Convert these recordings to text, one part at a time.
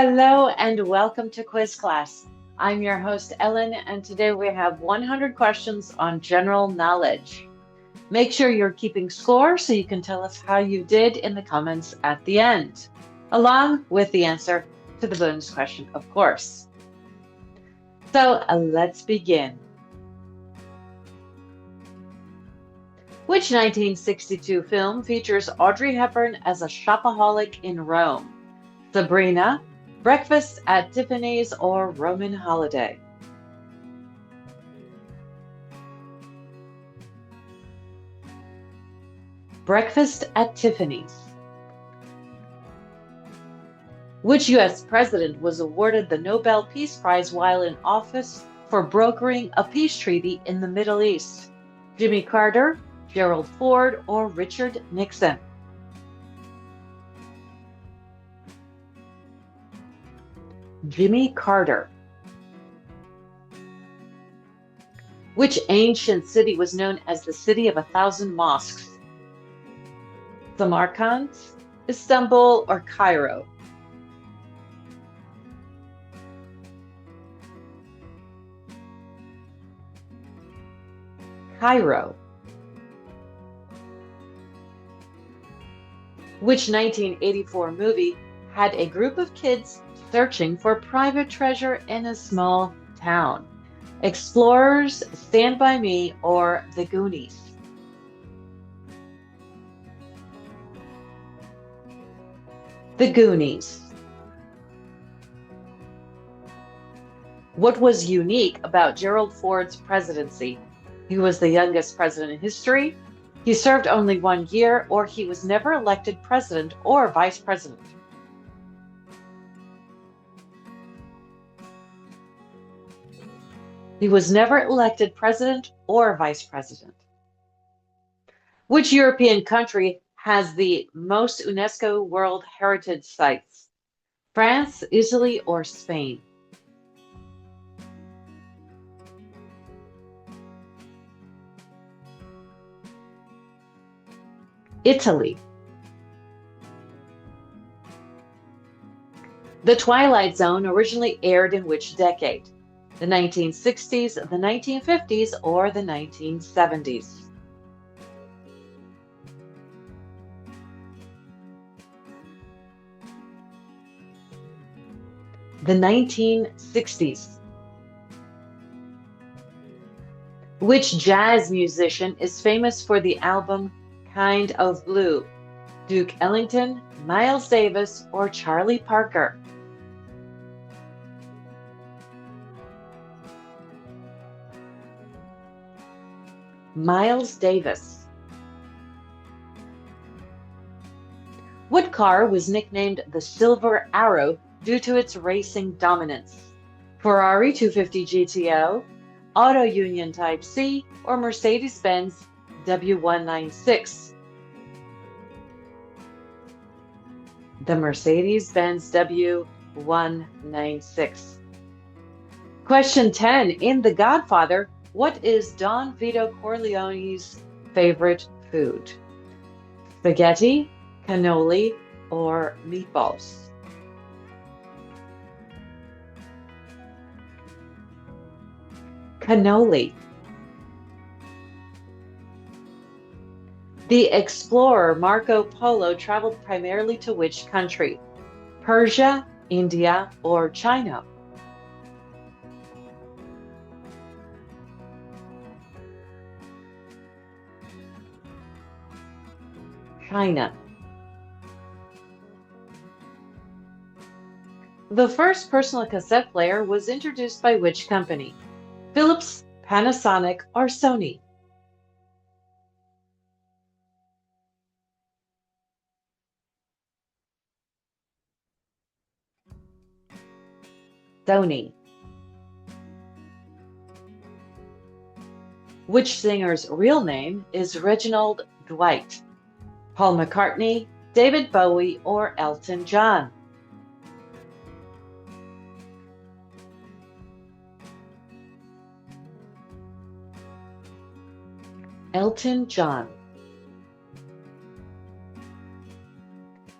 Hello and welcome to Quiz Class. I'm your host, Ellen, and today we have 100 questions on general knowledge. Make sure you're keeping score so you can tell us how you did in the comments at the end, along with the answer to the bonus question, of course. So let's begin. Which 1962 film features Audrey Hepburn as a shopaholic in Rome? Sabrina, Breakfast at Tiffany's, or Roman Holiday? Breakfast at Tiffany's. Which U.S. president was awarded the Nobel Peace Prize while in office for brokering a peace treaty in the Middle East? Jimmy Carter, Gerald Ford, or Richard Nixon? Jimmy Carter. Which ancient city was known as the City of a Thousand Mosques? Samarkand, Istanbul, or Cairo? Cairo. Which 1984 movie had a group of kids searching for private treasure in a small town? Explorers, Stand By Me, or The Goonies? The Goonies. What was unique about Gerald Ford's presidency? He was the youngest president in history, he served only 1 year, or he was never elected president or vice president. He was never elected president or vice president. Which European country has the most UNESCO World Heritage Sites? France, Italy, or Spain? Italy. The Twilight Zone originally aired in which decade? The 1960s, the 1950s, or the 1970s? The 1960s. Which jazz musician is famous for the album Kind of Blue? Duke Ellington, Miles Davis, or Charlie Parker? Miles Davis. What car was nicknamed the Silver Arrow due to its racing dominance? Ferrari 250 GTO, Auto Union Type C, or Mercedes-Benz W196? The Mercedes-Benz W196. Question 10. In The Godfather, what is Don Vito Corleone's favorite food? Spaghetti, cannoli, or meatballs? Cannoli. The explorer Marco Polo traveled primarily to which country? Persia, India, or China? China. The first personal cassette player was introduced by which company? Philips, Panasonic, or Sony? Sony. Which singer's real name is Reginald Dwight? Paul McCartney, David Bowie, or Elton John? Elton John.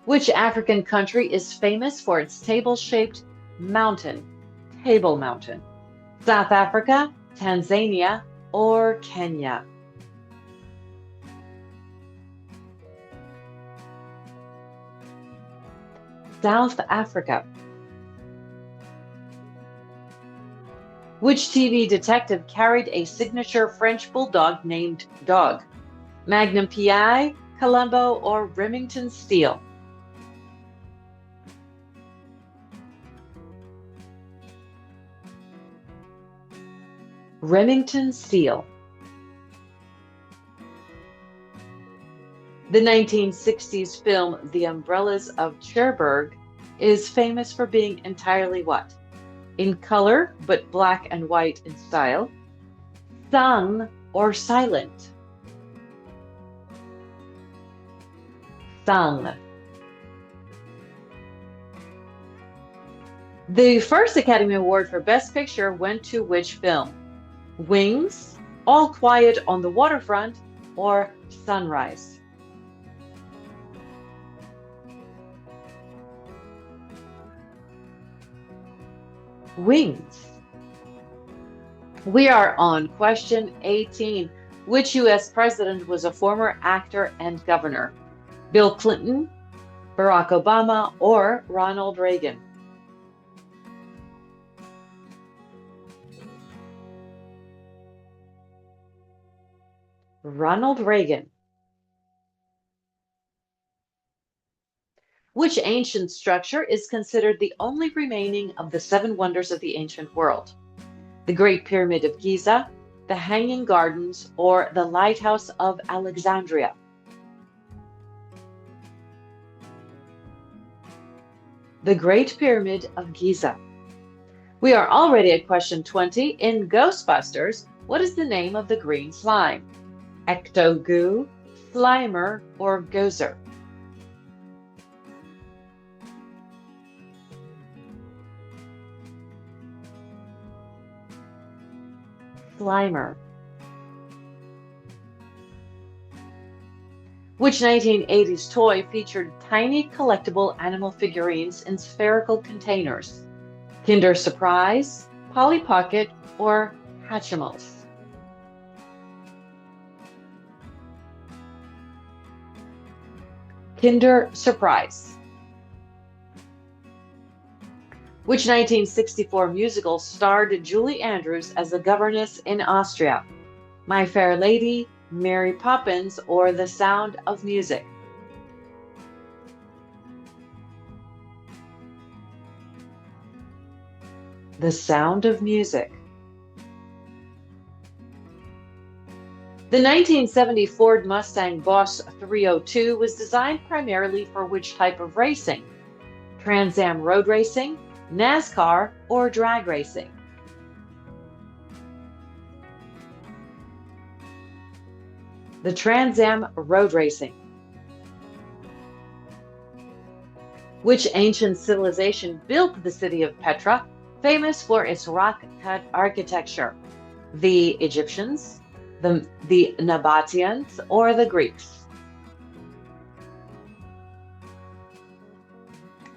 Which African country is famous for its table-shaped mountain, Table Mountain? South Africa, Tanzania, or Kenya? South Africa. Which TV detective carried a signature French bulldog named Dog? Magnum PI, Columbo, or Remington Steele? Remington Steele. The 1960s film The Umbrellas of Cherbourg is famous for being entirely what? In color, but black and white in style, sung or silent? Sung. The first Academy Award for Best Picture went to which film? Wings, All Quiet on the Waterfront, or Sunrise? Wings. We are on question 18. Which U.S. president was a former actor and governor? Bill Clinton, Barack Obama, or Ronald Reagan? Ronald Reagan. Which ancient structure is considered the only remaining of the seven wonders of the ancient world? The Great Pyramid of Giza, the Hanging Gardens, or the Lighthouse of Alexandria? The Great Pyramid of Giza. We are already at question 20. In Ghostbusters, what is the name of the green slime? Ecto-goo, Slimer, or Gozer? Slimer. Which 1980s toy featured tiny collectible animal figurines in spherical containers? Kinder Surprise, Polly Pocket, or Hatchimals? Kinder Surprise. Which 1964 musical starred Julie Andrews as a governess in Austria? My Fair Lady, Mary Poppins, or The Sound of Music? The Sound of Music. The 1970 Ford Mustang Boss 302 was designed primarily for which type of racing? Trans Am road racing, NASCAR, or drag racing? The Trans Am road racing. Which ancient civilization built the city of Petra, famous for its rock-cut architecture? The Egyptians, the Nabateans, or the Greeks?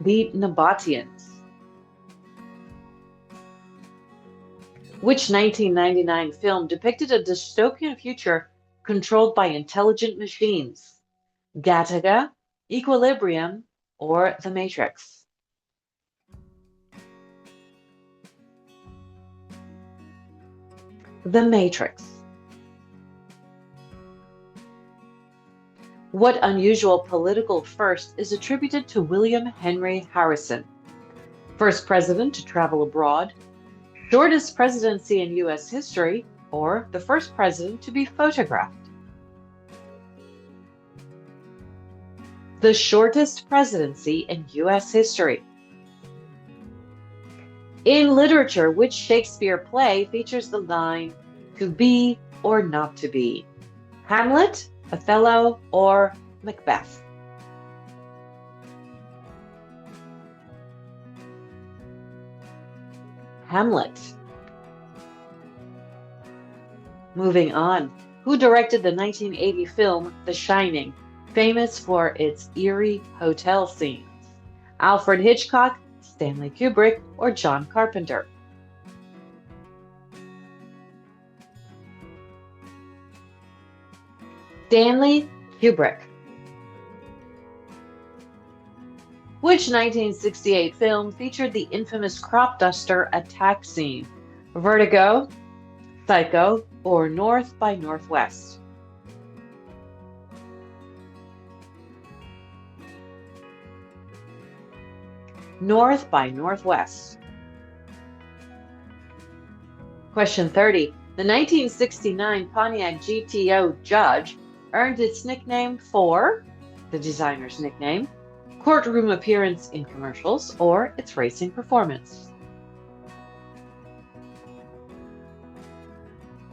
The Nabateans. Which 1999 film depicted a dystopian future controlled by intelligent machines? Gattaca, Equilibrium, or The Matrix? The Matrix. What unusual political first is attributed to William Henry Harrison? First president to travel abroad, shortest presidency in U.S. history, or the first president to be photographed? The shortest presidency in U.S. history. In literature, which Shakespeare play features the line, "to be or not to be"? Hamlet, Othello, or Macbeth? Hamlet. Moving on. Who directed the 1980 film The Shining? famous for its eerie hotel scenes? Alfred Hitchcock, Stanley Kubrick, or John Carpenter? Stanley Kubrick. Which 1968 film featured the infamous crop duster attack scene? Vertigo, Psycho, or North by Northwest? North by Northwest. Question 30. The 1969 Pontiac GTO Judge earned its nickname for the designer's nickname, courtroom appearance in commercials, or its racing performance.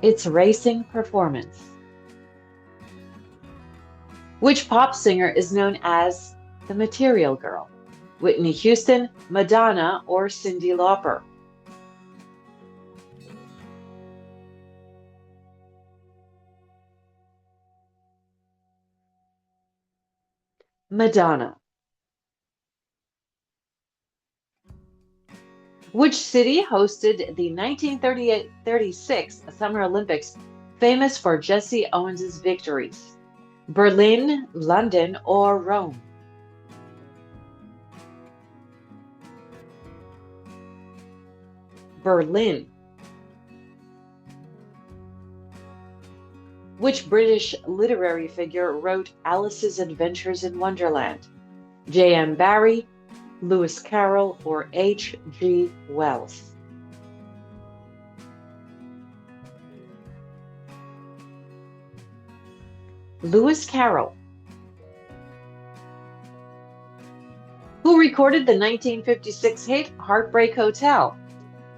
Its racing performance. Which pop singer is known as the Material Girl? Whitney Houston, Madonna, or Cyndi Lauper? Madonna. Which city hosted the 1936 Summer Olympics, famous for Jesse Owens' victories? Berlin, London, or Rome? Berlin. Which British literary figure wrote Alice's Adventures in Wonderland? J.M. Barrie, Lewis Carroll, or H.G. Wells? Lewis Carroll. Who recorded the 1956 hit Heartbreak Hotel?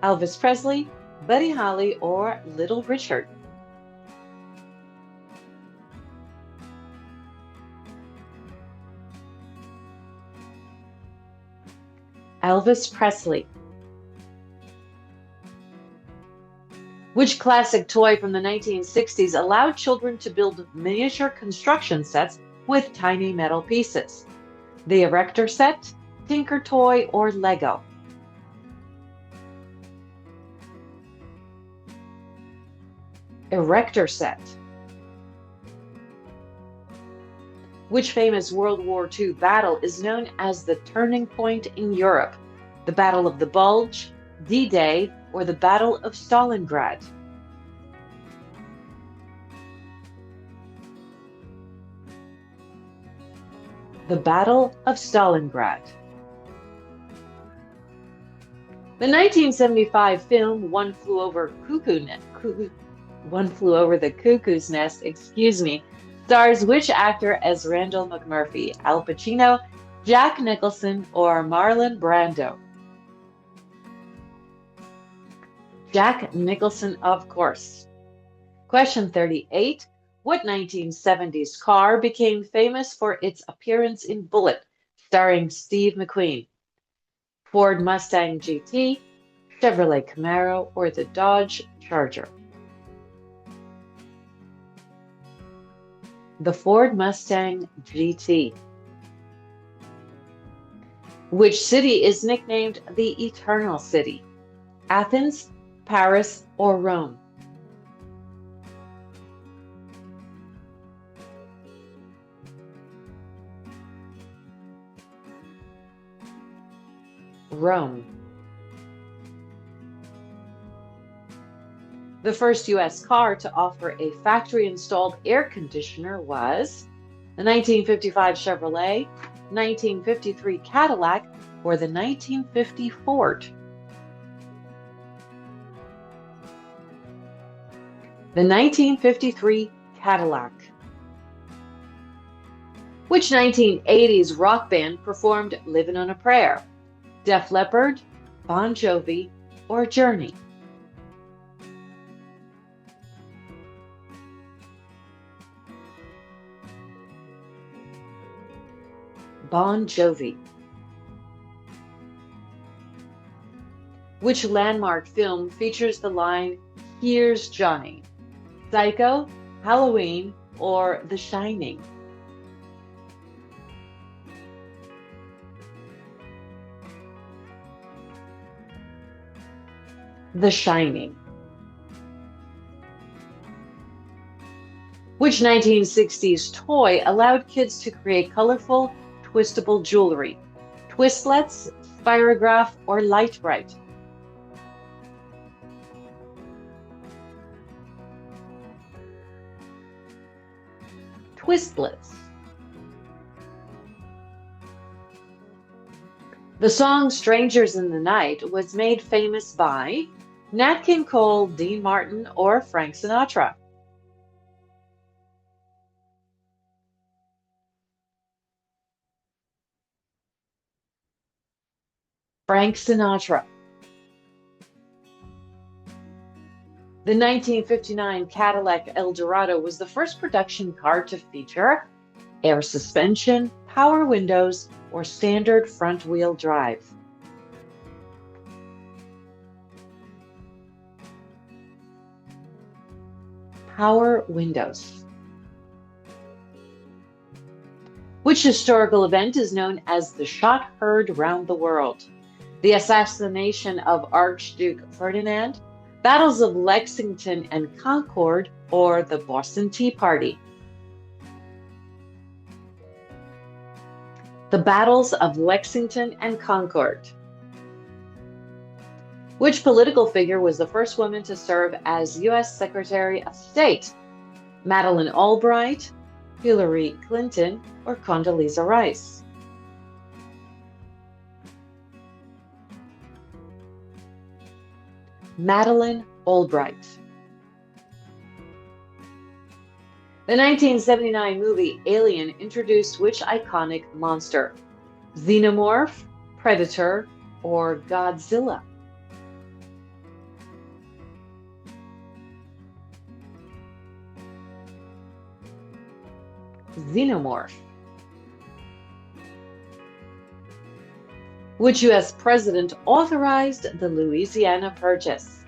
Elvis Presley, Buddy Holly, or Little Richard? Elvis Presley. Which classic toy from the 1960s allowed children to build miniature construction sets with tiny metal pieces? The Erector set, Tinker Toy, or Lego? Erector set. Which famous World War II battle is known as the turning point in Europe? The Battle of the Bulge, D-Day, or the Battle of Stalingrad? The Battle of Stalingrad. The 1975 film One Flew Over the Cuckoo's Nest, stars which actor as Randall McMurphy? Al Pacino, Jack Nicholson, or Marlon Brando? Jack Nicholson, of course. Question 38. What 1970s car became famous for its appearance in Bullitt, starring Steve McQueen? Ford Mustang GT, Chevrolet Camaro, or the Dodge Charger? The Ford Mustang GT. Which city is nicknamed the Eternal City? Athens, Paris, or Rome? Rome. The first U.S. car to offer a factory-installed air conditioner was the 1955 Chevrolet, 1953 Cadillac, or the 1950 Ford? The 1953 Cadillac. Which 1980s rock band performed Livin' on a Prayer? Def Leppard, Bon Jovi, or Journey? Bon Jovi. Which landmark film features the line, "Here's Johnny"? Psycho, Halloween, or The Shining? The Shining. Which 1960s toy allowed kids to create colorful, twistable jewelry? Twistlets, Spirograph, or Light-Bright? Twistlets. The song Strangers in the Night was made famous by Nat King Cole, Dean Martin, or Frank Sinatra. Frank Sinatra. The 1959 Cadillac Eldorado was the first production car to feature air suspension, power windows, or standard front-wheel drive. Power windows. Which historical event is known as the shot heard round the world? The assassination of Archduke Ferdinand, battles of Lexington and Concord, or the Boston Tea Party? The battles of Lexington and Concord. Which political figure was the first woman to serve as U.S. Secretary of State? Madeleine Albright, Hillary Clinton, or Condoleezza Rice? Madeleine Albright. The 1979 movie Alien introduced which iconic monster? Xenomorph, Predator, or Godzilla? Xenomorph. Which U.S. president authorized the Louisiana Purchase?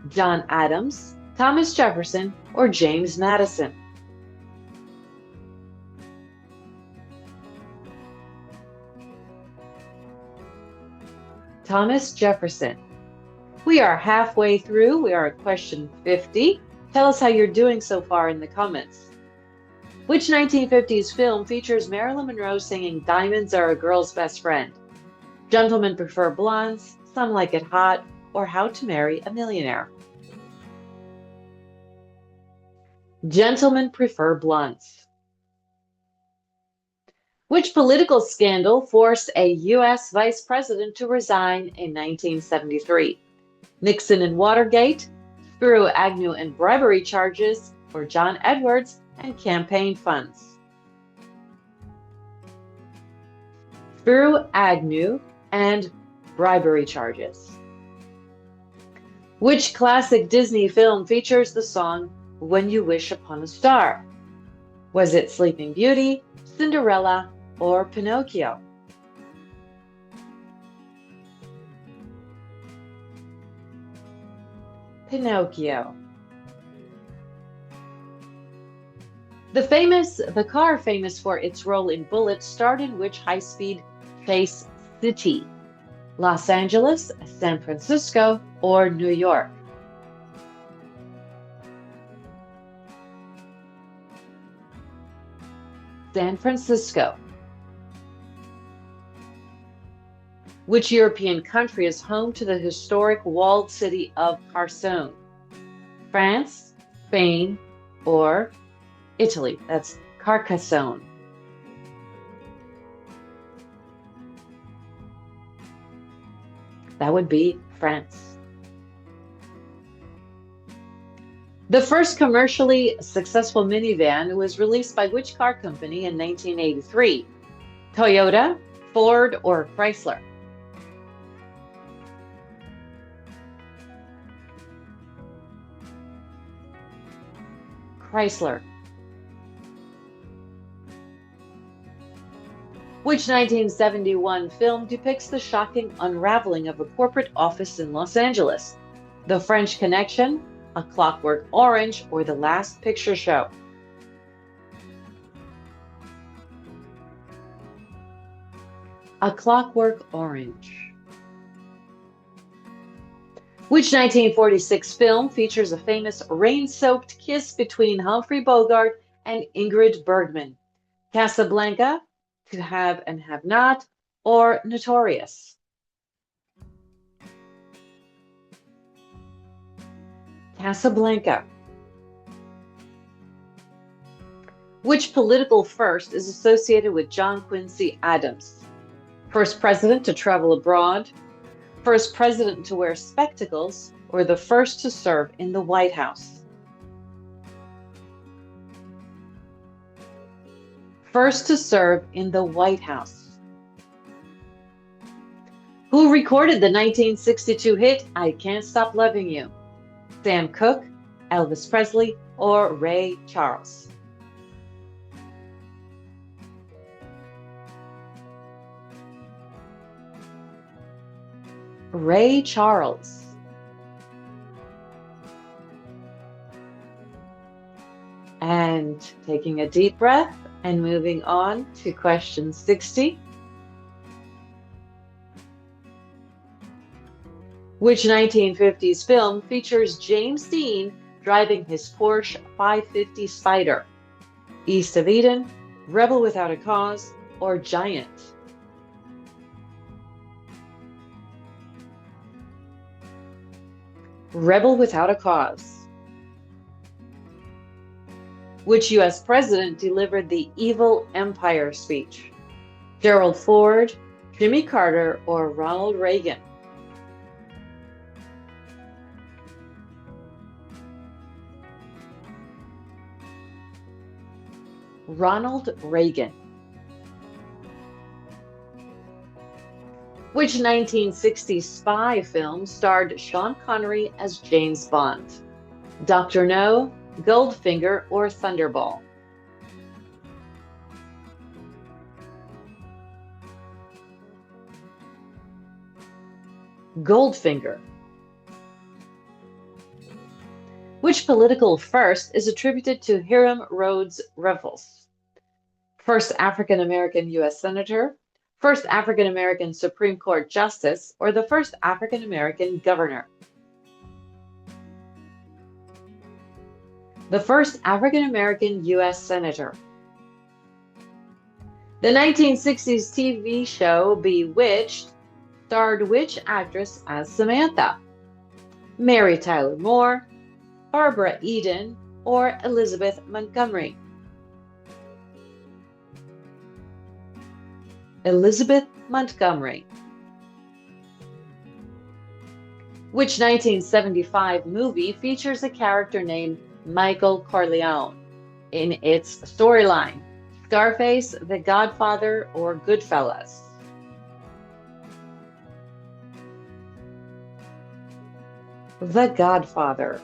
John Adams, Thomas Jefferson, or James Madison? Thomas Jefferson. We are halfway through. We are at question 50. Tell us how you're doing so far in the comments. Which 1950s film features Marilyn Monroe singing "Diamonds Are a Girl's Best Friend"? Gentlemen Prefer Blondes, Some Like It Hot, or How to Marry a Millionaire? Gentlemen Prefer Blondes. Which political scandal forced a U.S. vice president to resign in 1973? Nixon and Watergate, Spiro Agnew and bribery charges, or John Edwards and campaign funds? Spiro Agnew and bribery charges. Which classic Disney film features the song "When You Wish Upon a Star"? Was it Sleeping Beauty, Cinderella, or Pinocchio? Pinocchio. The car famous for its role in Bullitt starred in which high-speed chase city? Los Angeles, San Francisco, or New York? San Francisco. Which European country is home to the historic walled city of Carcassonne? France, Spain, or Italy? That's Carcassonne. That would be France. The first commercially successful minivan was released by which car company in 1983? Toyota, Ford, or Chrysler? Chrysler. Which 1971 film depicts the shocking unraveling of a corporate office in Los Angeles? The French Connection, A Clockwork Orange, or The Last Picture Show? A Clockwork Orange. Which 1946 film features a famous rain-soaked kiss between Humphrey Bogart and Ingrid Bergman? Casablanca, To Have and Have Not, or Notorious? Casablanca. Which political first is associated with John Quincy Adams? First president to travel abroad, first president to wear spectacles, or the first to serve in the White House? First to serve in the White House. Who recorded the 1962 hit I Can't Stop Loving You? Sam Cooke, Elvis Presley, or Ray Charles? Ray Charles. And taking a deep breath and moving on to question 60. Which 1950s film features James Dean driving his Porsche 550 Spider? East of Eden, Rebel Without a Cause, or Giant? Rebel Without a Cause. Which U.S. president delivered the Evil Empire speech? Gerald Ford, Jimmy Carter, or Ronald Reagan? Ronald Reagan. Which 1960s spy film starred Sean Connery as James Bond? Dr. No, Goldfinger, or Thunderball? Goldfinger. Which political first is attributed to Hiram Rhodes Revels? First African American U.S. Senator, first African American Supreme Court Justice, or the first African American governor? The first African American U.S. Senator. The 1960s TV show Bewitched starred which actress as Samantha? Mary Tyler Moore, Barbara Eden, or Elizabeth Montgomery? Elizabeth Montgomery. Which 1975 movie features a character named Michael Corleone in its storyline? Scarface, The Godfather, or Goodfellas? The Godfather.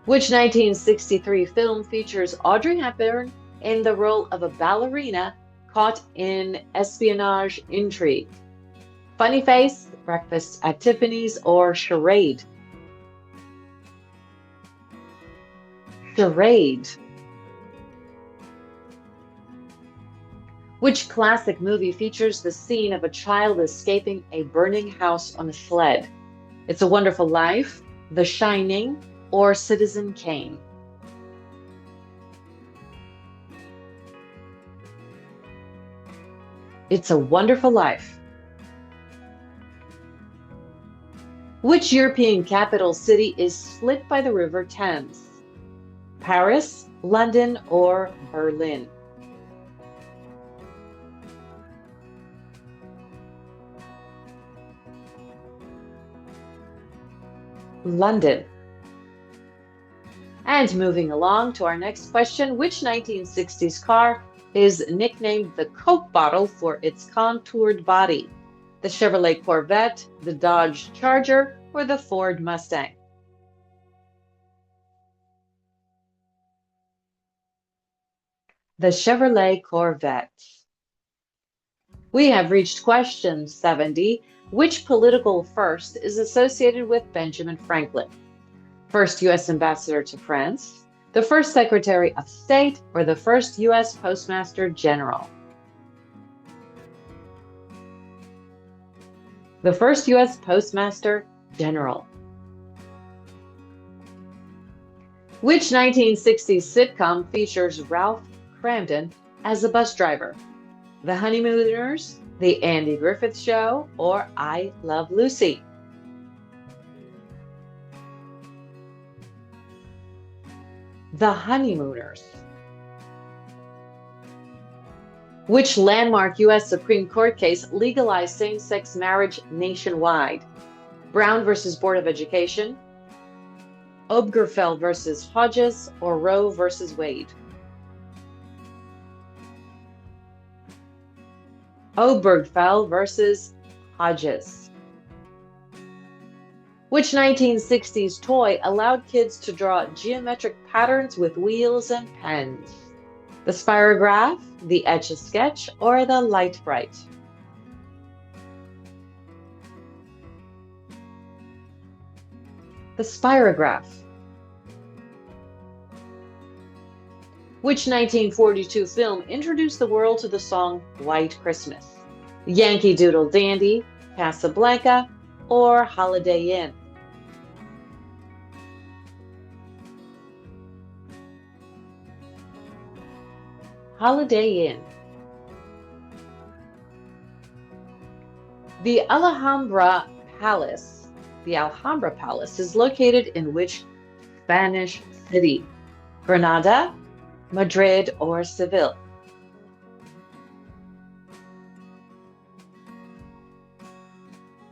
Which 1963 film features Audrey Hepburn in the role of a ballerina caught in espionage intrigue? Funny Face, Breakfast at Tiffany's, or Charade? Charade. Which classic movie features the scene of a child escaping a burning house on a sled? It's a Wonderful Life, The Shining, or Citizen Kane? It's a Wonderful Life. Which European capital city is split by the River Thames? Paris, London, or Berlin? London. And moving along to our next question, which 1960s car is nicknamed the Coke bottle for its contoured body? The Chevrolet Corvette, the Dodge Charger, or the Ford Mustang? The Chevrolet Corvette. We have reached question 70. Which political first is associated with Benjamin Franklin? First U.S. Ambassador to France, the first Secretary of State, or the first U.S. Postmaster General? The first U.S. Postmaster General. Which 1960s sitcom features Ralph Cramden as a bus driver? The Honeymooners, The Andy Griffith Show, or I Love Lucy? The Honeymooners. Which landmark U.S. Supreme Court case legalized same-sex marriage nationwide? Brown versus Board of Education, Obergefell versus Hodges, or Roe versus Wade? Obergefell versus Hodges. Which 1960s toy allowed kids to draw geometric patterns with wheels and pens? The Spirograph, the Etch-a-Sketch, or the Light-Bright? The Spirograph. Which 1942 film introduced the world to the song White Christmas? Yankee Doodle Dandy, Casablanca, or Holiday Inn? Holiday Inn. The Alhambra Palace is located in which Spanish city? Granada, Madrid, or Seville?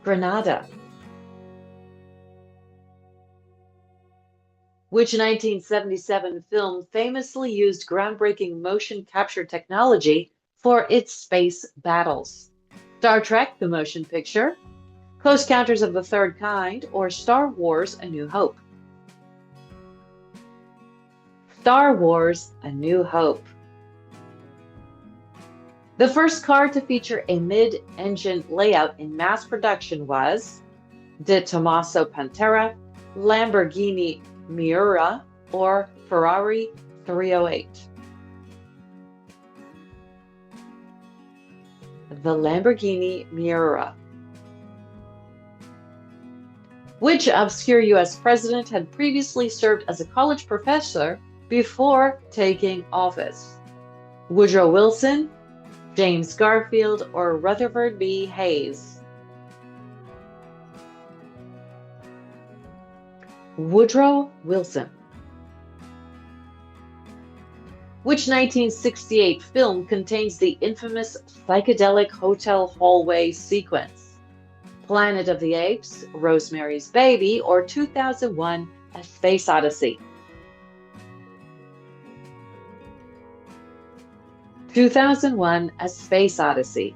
Granada. Which 1977 film famously used groundbreaking motion capture technology for its space battles? Star Trek: The Motion Picture, Close Encounters of the Third Kind, or Star Wars: A New Hope? Star Wars: A New Hope. The first car to feature a mid-engine layout in mass production was De Tomaso Pantera, Lamborghini Miura, or Ferrari 308? The Lamborghini Miura. Which obscure U.S. president had previously served as a college professor before taking office? Woodrow Wilson, James Garfield, or Rutherford B. Hayes? Woodrow Wilson. Which 1968 film contains the infamous psychedelic hotel hallway sequence? Planet of the Apes, Rosemary's Baby, or 2001: A Space Odyssey? 2001: A Space Odyssey.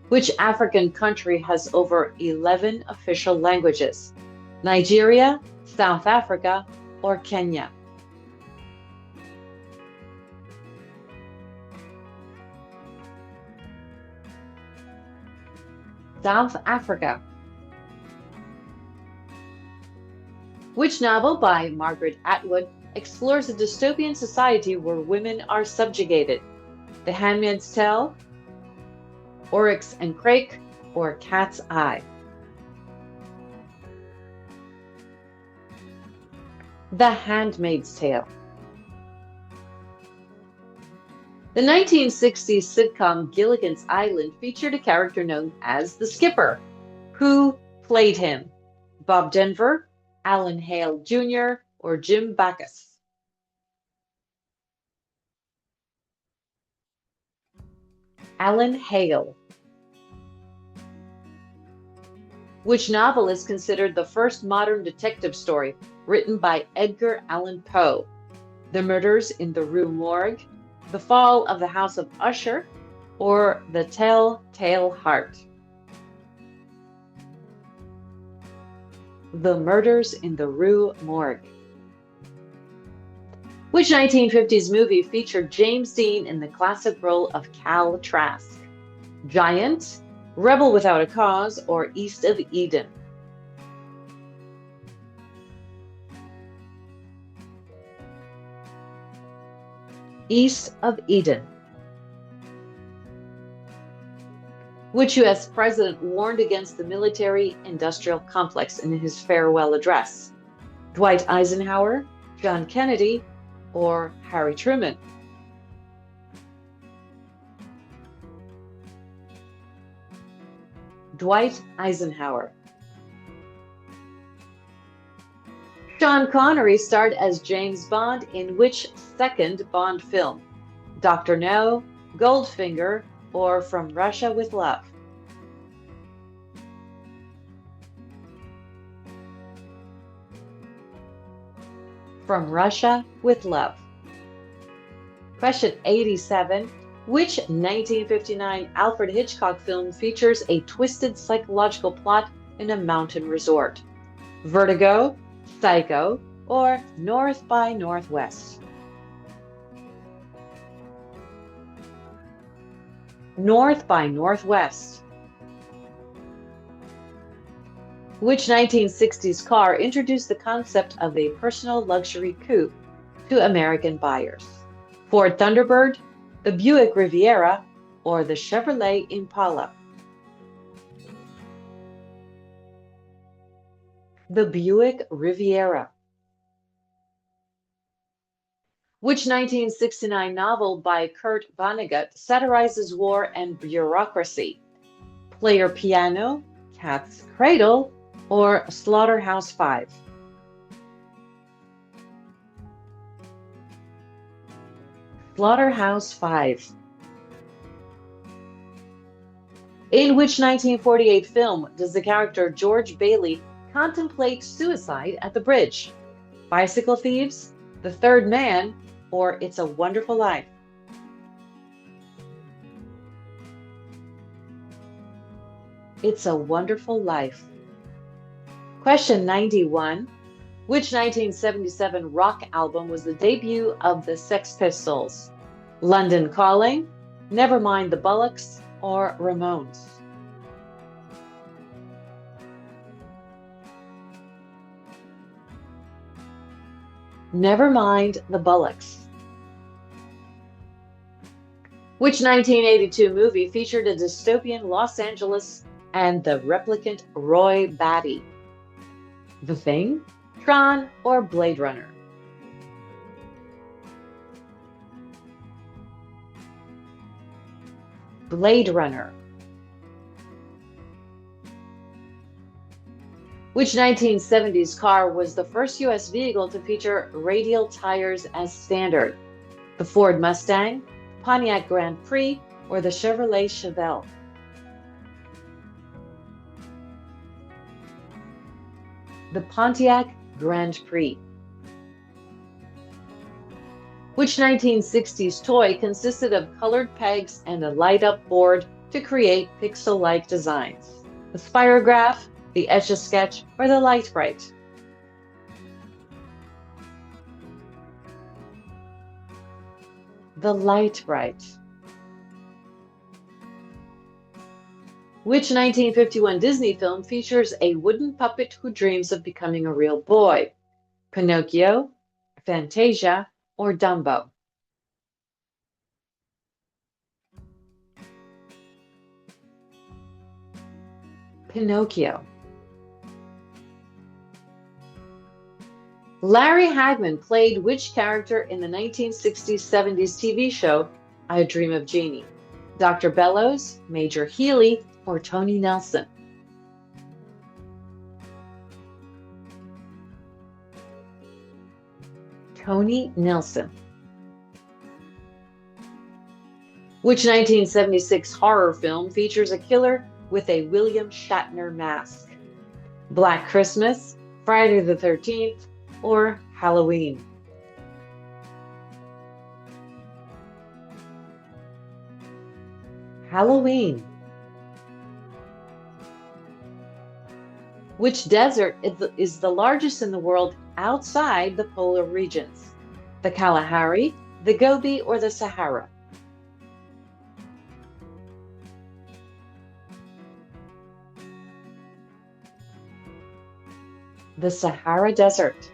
Which African country has over 11 official languages? Nigeria, South Africa, or Kenya? South Africa. Which novel by Margaret Atwood explores a dystopian society where women are subjugated? The Handmaid's Tale, Oryx and Crake, or Cat's Eye? The Handmaid's Tale. The 1960s sitcom Gilligan's Island featured a character known as the Skipper. Who played him? Bob Denver, Alan Hale Jr., or Jim Backus? Alan Hale. Which novel is considered the first modern detective story written by Edgar Allan Poe? The Murders in the Rue Morgue, The Fall of the House of Usher, or The Tell-Tale Heart? The Murders in the Rue Morgue. Which 1950s movie featured James Dean in the classic role of Cal Trask? Giant, Rebel Without a Cause, or East of Eden? East of Eden. Which U.S. president warned against the military-industrial complex in his farewell address? Dwight Eisenhower, John Kennedy, or Harry Truman? Dwight Eisenhower. Sean Connery starred as James Bond in which second Bond film? Dr. No, Goldfinger, or From Russia with Love? From Russia with Love. Question 87. Which 1959 Alfred Hitchcock film features a twisted psychological plot in a mountain resort? Vertigo, Psycho, or North by Northwest? North by Northwest. Which 1960s car introduced the concept of a personal luxury coupe to American buyers? Ford Thunderbird, the Buick Riviera, or the Chevrolet Impala? The Buick Riviera. Which 1969 novel by Kurt Vonnegut satirizes war and bureaucracy? Player Piano, Cat's Cradle, or Slaughterhouse-Five? Slaughterhouse-Five. In which 1948 film does the character George Bailey contemplate suicide at the bridge? Bicycle Thieves, The Third Man, or It's a Wonderful Life? It's a Wonderful Life. Question 91. Which 1977 rock album was the debut of the Sex Pistols? London Calling, Nevermind the Bollocks, or Ramones? Nevermind the Bollocks. Which 1982 movie featured a dystopian Los Angeles and the replicant Roy Batty? The Thing, Tron, or Blade Runner? Blade Runner. Which 1970s car was the first U.S. vehicle to feature radial tires as standard? The Ford Mustang, Pontiac Grand Prix, or the Chevrolet Chevelle? The Pontiac Grand Prix. Which 1960s toy consisted of colored pegs and a light-up board to create pixel-like designs? The Spirograph, the Etch-a-Sketch, or the Light-Brite? The Light-Brite. Which 1951 Disney film features a wooden puppet who dreams of becoming a real boy? Pinocchio, Fantasia, or Dumbo? Pinocchio. Larry Hagman played which character in the 1960s-70s TV show I Dream of Jeannie? Dr. Bellows, Major Healy, or Tony Nelson? Tony Nelson. Which 1976 horror film features a killer with a William Shatner mask? Black Christmas, Friday the 13th, or Halloween? Halloween. Which desert is the largest in the world outside the polar regions? The Kalahari, the Gobi, or the Sahara? The Sahara Desert.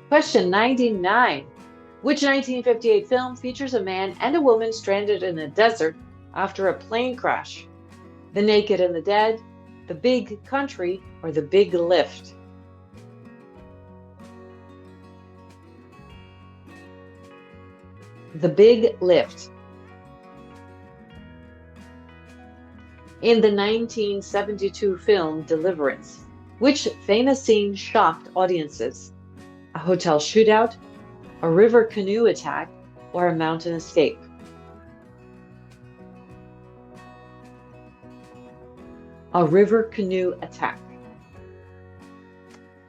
Question 99. Which 1958 film features a man and a woman stranded in a desert after a plane crash? The Naked and the Dead, The Big Country, or The Big Lift? The Big Lift. In the 1972 film Deliverance, which famous scene shocked audiences? A hotel shootout, a river canoe attack, or a mountain escape? A river canoe attack.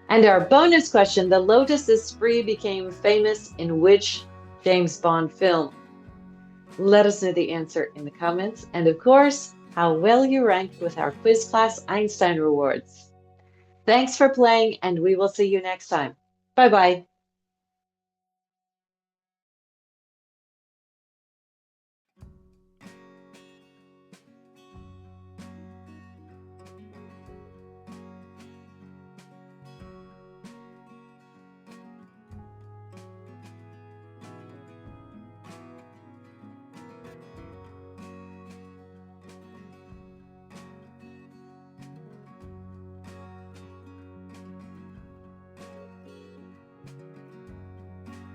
And our bonus question, the Lotus is Free became famous in which James Bond film? Let us know the answer in the comments. And of course, how well you ranked with our quiz class Einstein rewards. Thanks for playing, and we will see you next time. Bye-bye.